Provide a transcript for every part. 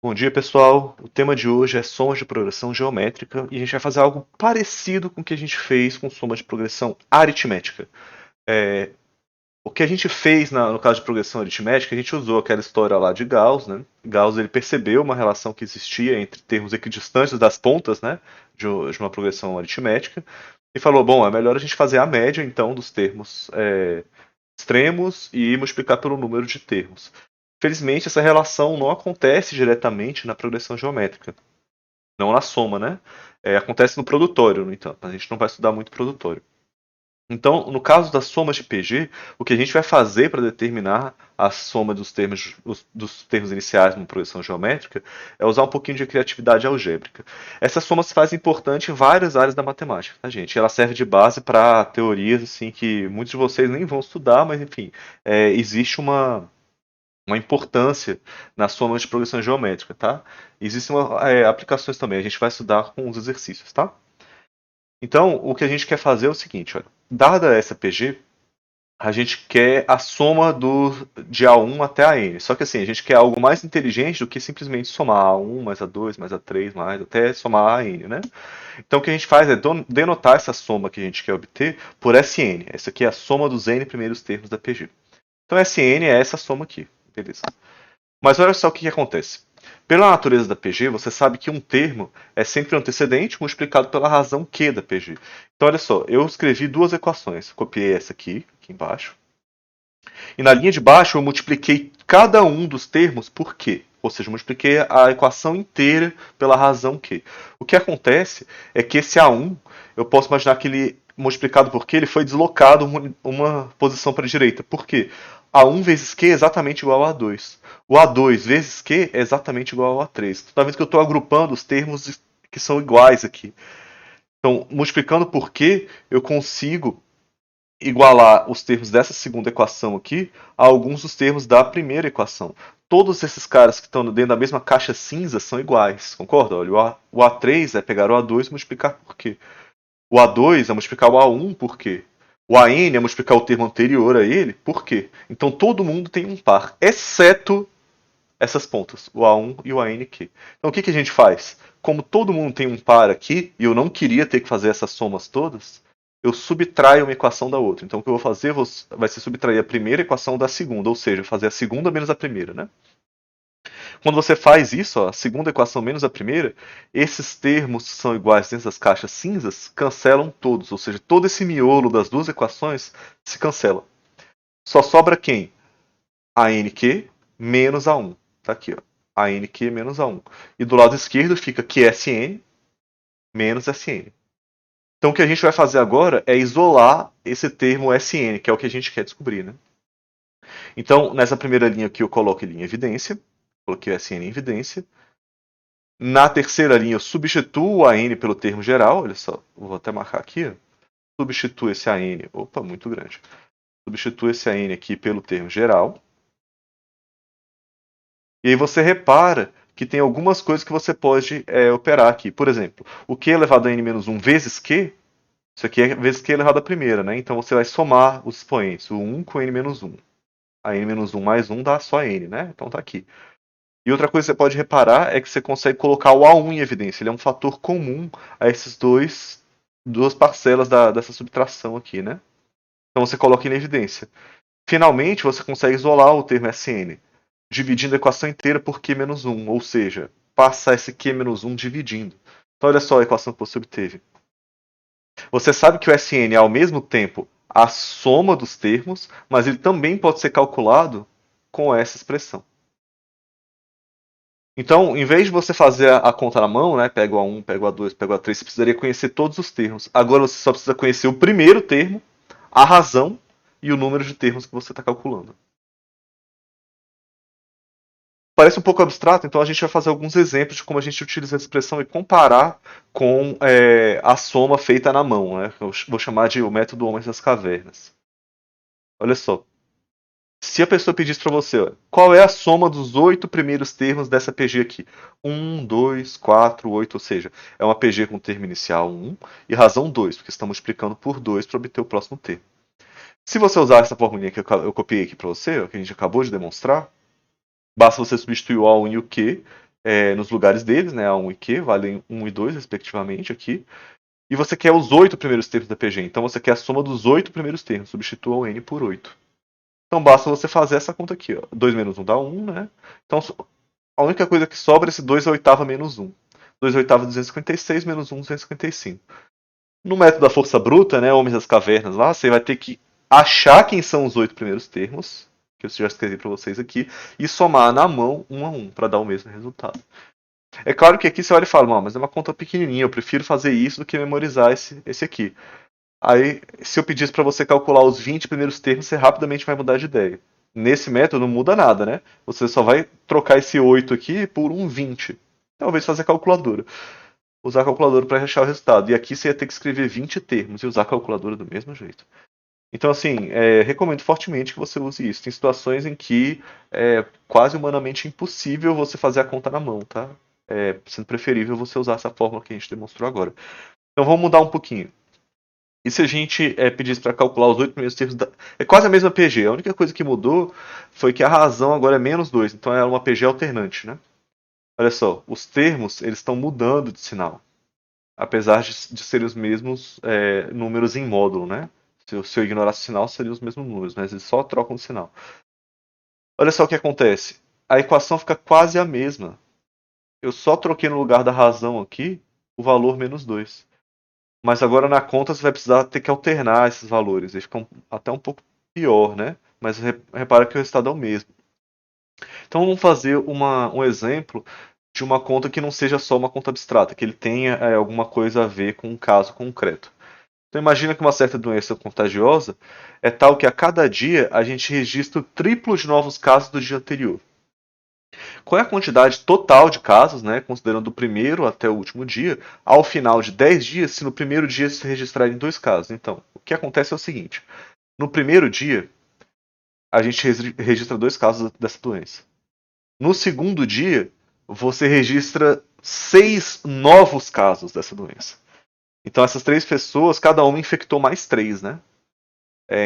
Bom dia, pessoal. O tema de hoje é somas de progressão geométrica e a gente vai fazer algo parecido com o que a gente fez com soma de progressão aritmética. É, o que a gente fez no caso de progressão aritmética, a gente usou aquela história lá de Gauss, né? Gauss ele percebeu uma relação que existia entre termos equidistantes das pontas, né, de uma progressão aritmética e falou, bom, é melhor a gente fazer a média então dos termos extremos e multiplicar pelo número de termos. Felizmente, essa relação não acontece diretamente na progressão geométrica, não na soma, né? Acontece no produtório, no entanto. A gente não vai estudar muito produtório. Então, no caso das somas de PG, o que a gente vai fazer para determinar a soma dos termos iniciais numa progressão geométrica é usar um pouquinho de criatividade algébrica. Essa soma se faz importante em várias áreas da matemática, tá, gente? Ela serve de base para teorias assim que muitos de vocês nem vão estudar, mas enfim, existe uma importância na soma de progressão geométrica, tá? Existem aplicações também, a gente vai estudar com os exercícios, tá? Então, o que a gente quer fazer é o seguinte, olha, dada essa PG, a gente quer a soma de A1 até a N. Só que assim, a gente quer algo mais inteligente do que simplesmente somar A1 mais A2 mais A3 mais até somar a N, né? Então o que a gente faz é denotar essa soma que a gente quer obter por Sn. Essa aqui é a soma dos N primeiros termos da PG. Então Sn é essa soma aqui, beleza? Mas olha só o que acontece. Pela natureza da PG, você sabe que um termo é sempre o antecedente multiplicado pela razão Q da PG. Então, olha só, eu escrevi duas equações. Copiei essa aqui embaixo. E na linha de baixo eu multipliquei cada um dos termos por Q. Ou seja, eu multipliquei a equação inteira pela razão Q. O que acontece é que esse A1, eu posso imaginar que ele, multiplicado por Q, ele foi deslocado uma posição para a direita. Por quê? A1 vezes Q é exatamente igual a A2. O A2 vezes Q é exatamente igual ao A3. Toda vez que eu estou agrupando os termos que são iguais aqui. Então, multiplicando por Q, eu consigo igualar os termos dessa segunda equação aqui a alguns dos termos da primeira equação. Todos esses caras que estão dentro da mesma caixa cinza são iguais, concorda? Olha, o A3 é pegar o A2 e multiplicar por quê? O A2 é multiplicar o A1 por quê? O AN é multiplicar o termo anterior a ele por quê? Então todo mundo tem um par, exceto essas pontas, o A1 e o ANQ. Então o que a gente faz? Como todo mundo tem um par aqui, e eu não queria ter que fazer essas somas todas, eu subtraio uma equação da outra. Então o que eu vou fazer vai ser subtrair a primeira equação da segunda, ou seja, fazer a segunda menos a primeira, né? Quando você faz isso, ó, a segunda equação menos a primeira, esses termos que são iguais dentro das caixas cinzas cancelam todos, ou seja, todo esse miolo das duas equações se cancela. Só sobra quem? A NQ menos A1. Tá aqui, ó. A NQ menos A1. E do lado esquerdo fica QSN menos SN. Então o que a gente vai fazer agora é isolar esse termo SN, que é o que a gente quer descobrir, né? Então, nessa primeira linha aqui eu coloco ele em evidência. Coloquei o SN em evidência. Na terceira linha eu substituo a N pelo termo geral. Olha só, vou até marcar aqui. Ó. Substituo esse AN. Opa, muito grande. Substituo esse AN aqui pelo termo geral. E aí você repara que tem algumas coisas que você pode operar aqui. Por exemplo, o Q elevado a n-1 vezes Q, isso aqui é vezes Q elevado à primeira, né? Então você vai somar os expoentes, o 1 com n-1. A n-1 mais 1 dá só n, né? Então tá aqui. E outra coisa que você pode reparar é que você consegue colocar o A1 em evidência. Ele é um fator comum a esses duas parcelas dessa subtração aqui, né? Então você coloca ele em evidência. Finalmente, você consegue isolar o termo Sn, dividindo a equação inteira por Q-1, ou seja, passa esse Q-1 dividindo. Então olha só a equação que você obteve. Você sabe que o Sn é ao mesmo tempo a soma dos termos, mas ele também pode ser calculado com essa expressão. Então, em vez de você fazer a conta na mão, né, pega o A1, pega o A2, pega o A3, você precisaria conhecer todos os termos. Agora você só precisa conhecer o primeiro termo, a razão e o número de termos que você está calculando. Parece um pouco abstrato, então a gente vai fazer alguns exemplos de como a gente utiliza essa expressão e comparar com a soma feita na mão. Né? Eu vou chamar de o método Homens das Cavernas. Olha só. Se a pessoa pedisse para você, ó, qual é a soma dos 8 primeiros termos dessa PG aqui? 1, 2, 4, 8, ou seja, é uma PG com termo inicial 1 e razão 2, porque estamos multiplicando por 2 para obter o próximo termo. Se você usar essa formulinha que eu copiei aqui para você, ó, que a gente acabou de demonstrar, basta você substituir o A1 e o Q, nos lugares deles, né? A1 e Q, valem 1 e 2, respectivamente, aqui. E você quer os 8 primeiros termos da PG. Então você quer a soma dos 8 primeiros termos. Substitua o N por 8. Então basta você fazer essa conta aqui. Ó. 2 menos 1 dá 1, né? Então a única coisa que sobra é esse 2 oitava menos 1. 2 oitava 256 menos 1, 255. No método da força bruta, né, Homens das Cavernas lá, você vai ter que achar quem são os 8 primeiros termos, que eu já escrevi para vocês aqui, e somar na mão 1 a 1, para dar o mesmo resultado. É claro que aqui você olha e fala, mas é uma conta pequenininha, eu prefiro fazer isso do que memorizar esse aqui. Aí, se eu pedisse para você calcular os 20 primeiros termos, você rapidamente vai mudar de ideia. Nesse método não muda nada, né? Você só vai trocar esse 8 aqui por um 20. Talvez fazer a calculadora. Usar a calculadora para achar o resultado. E aqui você ia ter que escrever 20 termos e usar a calculadora do mesmo jeito. Então, assim, recomendo fortemente que você use isso. Tem situações em que é quase humanamente impossível você fazer a conta na mão, tá? Sendo preferível você usar essa fórmula que a gente demonstrou agora. Então, vamos mudar um pouquinho. E se a gente pedisse para calcular os 8 primeiros termos É quase a mesma PG. A única coisa que mudou foi que a razão agora é menos 2. Então é uma PG alternante, né? Olha só, os termos eles estão mudando de sinal. Apesar de serem os mesmos números em módulo, né? Se eu ignorasse o sinal, seriam os mesmos números, mas eles só trocam de sinal. Olha só o que acontece. A equação fica quase a mesma. Eu só troquei no lugar da razão aqui o valor menos 2. Mas agora na conta você vai precisar ter que alternar esses valores. Eles ficam até um pouco pior, né? Mas repara que o resultado é o mesmo. Então vamos fazer um exemplo de uma conta que não seja só uma conta abstrata, que ele tenha alguma coisa a ver com um caso concreto. Então imagina que uma certa doença contagiosa é tal que a cada dia a gente registra o triplo de novos casos do dia anterior. Qual é a quantidade total de casos, né, considerando do primeiro até o último dia, ao final de 10 dias, se no primeiro dia se registrarem 2 casos? Então, o que acontece é o seguinte: no primeiro dia, a gente registra 2 casos dessa doença. No segundo dia, você registra 6 novos casos dessa doença. Então, essas 3 pessoas, cada uma infectou mais 3, né?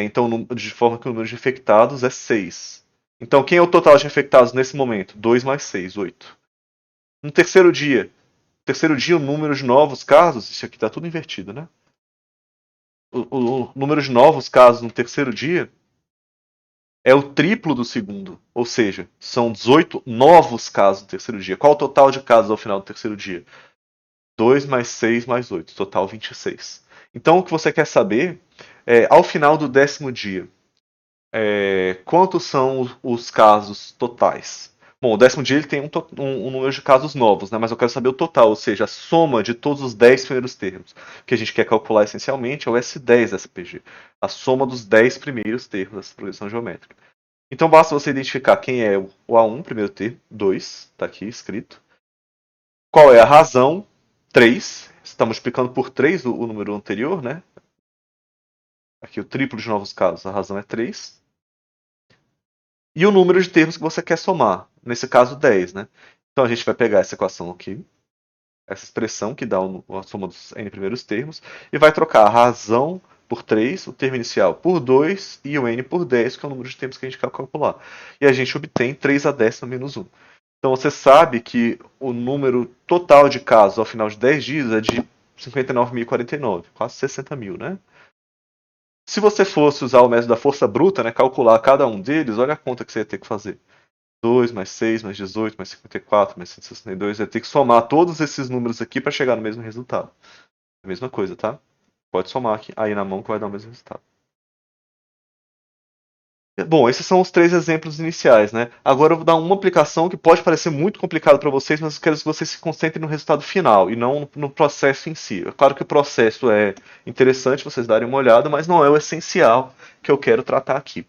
Então, de forma que o número de infectados é 6. Então, quem é o total de infectados nesse momento? 2 mais 6, 8. No terceiro dia, o número de novos casos, isso aqui está tudo invertido, né? O número de novos casos no terceiro dia é o triplo do segundo. Ou seja, são 18 novos casos no terceiro dia. Qual o total de casos ao final do terceiro dia? 2 mais 6 mais 8, total 26. Então, o que você quer saber é, ao final do 10º dia, quantos são os casos totais? Bom, o 10º dia ele tem um número de casos novos, né? Mas eu quero saber o total, ou seja, a soma de todos os 10 primeiros termos. O que a gente quer calcular essencialmente é o S10 dessa PG, a soma dos 10 primeiros termos dessa progressão geométrica. Então basta você identificar quem é o A1, primeiro termo, 2, está aqui escrito. Qual é a razão, 3, está multiplicando por 3 o número anterior, né? Aqui o triplo de novos casos, a razão é 3. E o número de termos que você quer somar, nesse caso 10, né? Então a gente vai pegar essa equação aqui, essa expressão que dá a soma dos n primeiros termos, e vai trocar a razão por 3, o termo inicial por 2 e o n por 10, que é o número de termos que a gente quer calcular. E a gente obtém 3 a 10 menos 1. Então você sabe que o número total de casos ao final de 10 dias é de 59.049, quase 60 mil, né? Se você fosse usar o método da força bruta, né, calcular cada um deles, olha a conta que você ia ter que fazer. 2 mais 6 mais 18 mais 54 mais 162, ia ter que somar todos esses números aqui para chegar no mesmo resultado. A mesma coisa, tá? Pode somar aqui, aí na mão que vai dar o mesmo resultado. Bom, esses são os 3 exemplos iniciais, né? Agora eu vou dar uma aplicação que pode parecer muito complicada para vocês, mas eu quero que vocês se concentrem no resultado final e não no processo em si. É claro que o processo é interessante vocês darem uma olhada, mas não é o essencial que eu quero tratar aqui.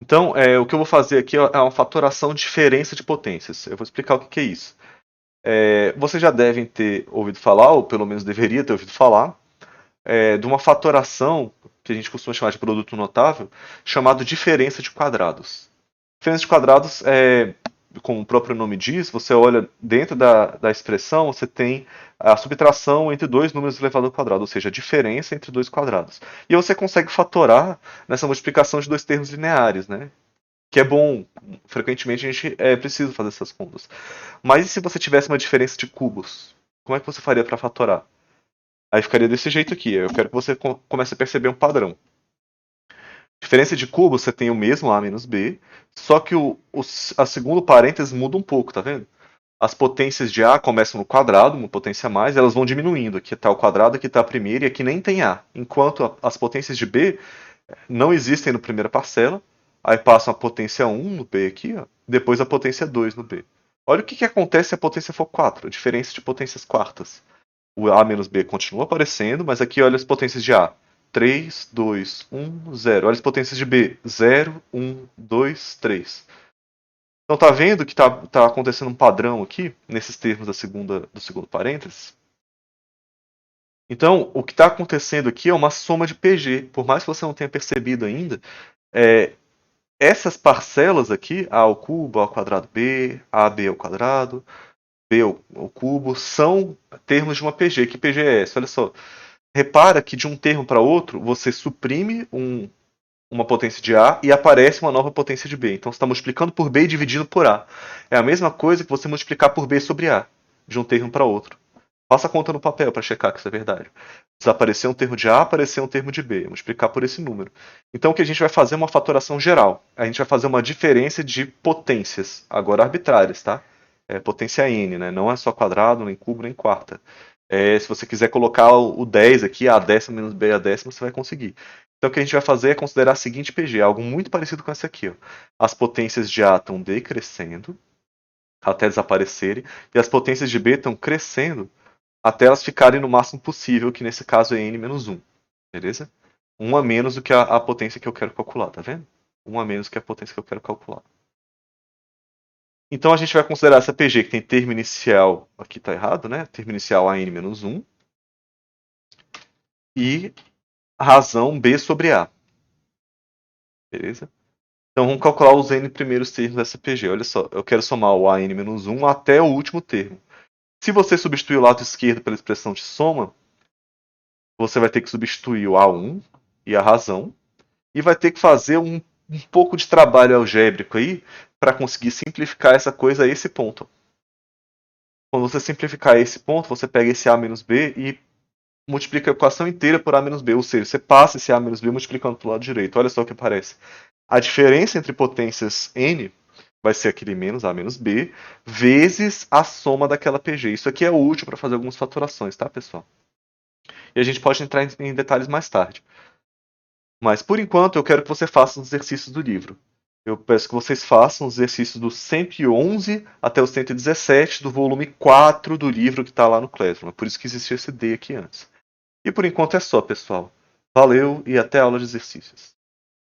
Então, o que eu vou fazer aqui é uma fatoração de diferença de potências. Eu vou explicar o que é isso. Vocês já devem ter ouvido falar, ou pelo menos deveria ter ouvido falar, de uma fatoração que a gente costuma chamar de produto notável, chamado diferença de quadrados. Diferença de quadrados como o próprio nome diz, você olha dentro da expressão, você tem a subtração entre dois números elevado ao quadrado, ou seja, a diferença entre dois quadrados. E você consegue fatorar nessa multiplicação de dois termos lineares, né? que é bom. Frequentemente a gente precisa fazer essas contas. Mas e se você tivesse uma diferença de cubos? Como é que você faria para fatorar? Aí ficaria desse jeito aqui. Eu quero que você comece a perceber um padrão. Diferença de cubos, você tem o mesmo A menos B, só que a segundo parênteses muda um pouco, tá vendo? As potências de A começam no quadrado, uma potência a mais, elas vão diminuindo. Aqui está o quadrado, aqui está a primeira, e aqui nem tem A. Enquanto as potências de B não existem na primeira parcela, aí passam a potência 1 no B aqui, ó, depois a potência 2 no B. Olha o que acontece se a potência for 4, a diferença de potências quartas. O A menos B continua aparecendo, mas aqui olha as potências de A. 3, 2, 1, 0. Olha as potências de B. 0, 1, 2, 3. Então tá vendo que tá acontecendo um padrão aqui, nesses termos do segundo parênteses? Então, o que está acontecendo aqui é uma soma de PG. Por mais que você não tenha percebido ainda, é, essas parcelas aqui, A ao cubo, A ao quadrado B, AB ao quadrado, B ao cubo, são termos de uma PG. Que PG é essa? Olha só. Repara que de um termo para outro, você suprime uma potência de A e aparece uma nova potência de B. Então você está multiplicando por B e dividindo por A. É a mesma coisa que você multiplicar por B sobre A, de um termo para outro. Faça a conta no papel para checar que isso é verdade. Desapareceu um termo de A, apareceu um termo de B. Multiplicar por esse número. Então o que a gente vai fazer é uma fatoração geral. A gente vai fazer uma diferença de potências, agora arbitrárias, tá? Potência n, né? Não é só quadrado, nem cubo, nem quarta. Se você quiser colocar o 10 aqui, a décima menos b a décima, você vai conseguir. Então o que a gente vai fazer é considerar a seguinte PG, algo muito parecido com essa aqui. Ó. As potências de A estão decrescendo até desaparecerem, e as potências de B estão crescendo até elas ficarem no máximo possível, que nesse caso é n menos 1. Beleza? 1 a menos do que a potência que eu quero calcular, tá vendo? 1 a menos do que a potência que eu quero calcular. Então a gente vai considerar essa PG que tem termo inicial, aqui está errado, né? Termo inicial a n menos 1 e razão B sobre A. Beleza? Então vamos calcular os n primeiros termos dessa PG. Olha só, eu quero somar o AN menos 1 até o último termo. Se você substituir o lado esquerdo pela expressão de soma, você vai ter que substituir o A1 e a razão, e vai ter que fazer um pouco de trabalho algébrico aí para conseguir simplificar essa coisa a esse ponto. Quando você simplificar esse ponto, você pega esse A menos B e multiplica a equação inteira por A menos B, ou seja, você passa esse A menos B multiplicando para o lado direito. Olha só o que aparece. A diferença entre potências n vai ser aquele menos A menos B, vezes a soma daquela PG. Isso aqui é útil para fazer algumas fatorações, tá, pessoal? E a gente pode entrar em detalhes mais tarde. Mas, por enquanto, eu quero que você faça os exercícios do livro. Eu peço que vocês façam os exercícios do 111 até o 117 do volume 4 do livro que está lá no Classroom. É por isso que existe esse D aqui antes. E por enquanto é só, pessoal. Valeu e até a aula de exercícios.